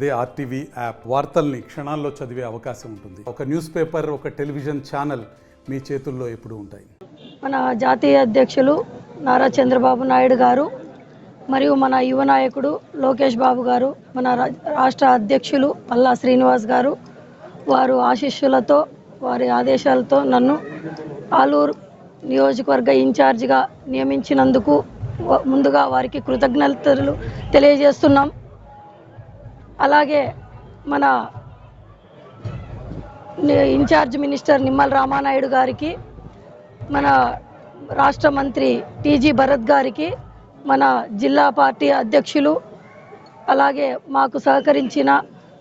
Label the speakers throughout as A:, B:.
A: అదే RTV app వార్తల్ని క్షణాల్లో చదివే అవకాశం ఉంటుంది. ఒక న్యూస్ పేపర్, ఒక టెలివిజన్ ఛానల్ మీ చేతుల్లో ఎప్పుడూ ఉంటాయి.
B: మన జాతీయ అధ్యక్షులు నారా చంద్రబాబు నాయుడు గారు మరియు మన యువ నాయకుడు లోకేష్ బాబు గారు, మన రాష్ట్ర అధ్యక్షులు పల్లా శ్రీనివాస్ గారు, వారు ఆశీస్సులతో వారి ఆదేశాలతో నన్ను ఆలూరు నియోజకవర్గ ఇన్ఛార్జిగా నియమించినందుకు ముందుగా వారికి కృతజ్ఞతలు తెలియజేస్తున్నాం. అలాగే మన ఇన్ఛార్జ్ మినిస్టర్ నిమ్మల రామానాయుడు గారికి, మన రాష్ట్ర మంత్రి టీజీ భరత్ గారికి, మన జిల్లా పార్టీ అధ్యక్షులు, అలాగే మాకు సహకరించిన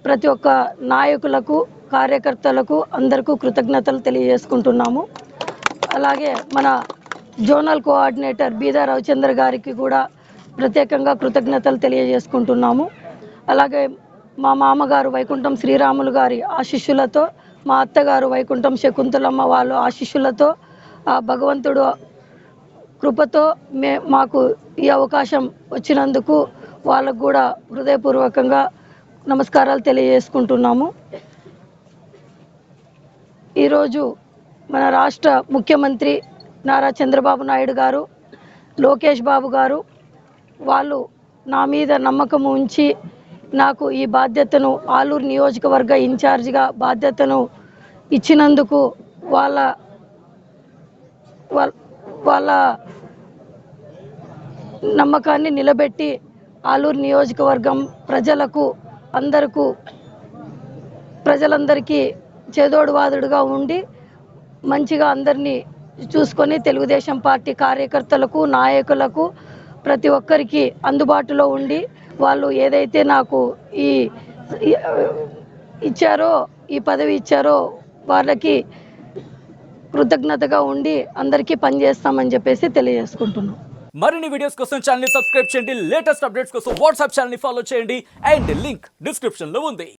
B: ప్రతి ఒక్క నాయకులకు, కార్యకర్తలకు అందరికీ కృతజ్ఞతలు తెలియజేసుకుంటున్నాము. అలాగే మన జోనల్ కోఆర్డినేటర్ బీదా రవిచంద్ర గారికి కూడా ప్రత్యేకంగా కృతజ్ఞతలు తెలియజేసుకుంటున్నాము. అలాగే మా మామగారు వైకుంఠం శ్రీరాములు గారి ఆశీస్సులతో, మా అత్తగారు వైకుంఠం శకుంతలమ్మ వాళ్ళ ఆశీస్సులతో, ఆ భగవంతుడు కృపతో మాకు ఈ అవకాశం వచ్చినందుకు వాళ్ళకు కూడా హృదయపూర్వకంగా నమస్కారాలు తెలియజేసుకుంటున్నాము. ఈరోజు మన రాష్ట్ర ముఖ్యమంత్రి నారా చంద్రబాబు నాయుడు గారు, లోకేష్ బాబు గారు వాళ్ళు నా మీద నమ్మకం ఉంచి నాకు ఈ బాధ్యతను, ఆలూరు నియోజకవర్గ ఇన్ఛార్జిగా బాధ్యతను ఇచ్చినందుకు వాళ్ళ నమ్మకాన్ని నిలబెట్టి ఆలూరు నియోజకవర్గం ప్రజలందరికీ చేదోడు వాదుడుగా ఉండి మంచిగా అందరినీ చూసుకొని తెలుగుదేశం పార్టీ కార్యకర్తలకు, నాయకులకు ప్రతి ఒక్కరికి అందుబాటులో ఉండి వాళ్ళు ఏదైతే నాకు ఈ పదవి ఇచ్చారో వాళ్ళకి కృతజ్ఞతగా ఉండి అందరికీ పనిచేస్తామని చెప్పేసి తెలియజేసుకుంటున్నాం.
C: మరిన్ని వీడియోస్ కోసం ఛానల్ ని సబ్స్క్రైబ్ చేయండి. లేటెస్ట్ అప్డేట్స్ కోసం వాట్సాప్ ఛానల్ ని ఫాలో చేయండి. అండ్ లింక్ డిస్క్రిప్షన్ లో ఉంది.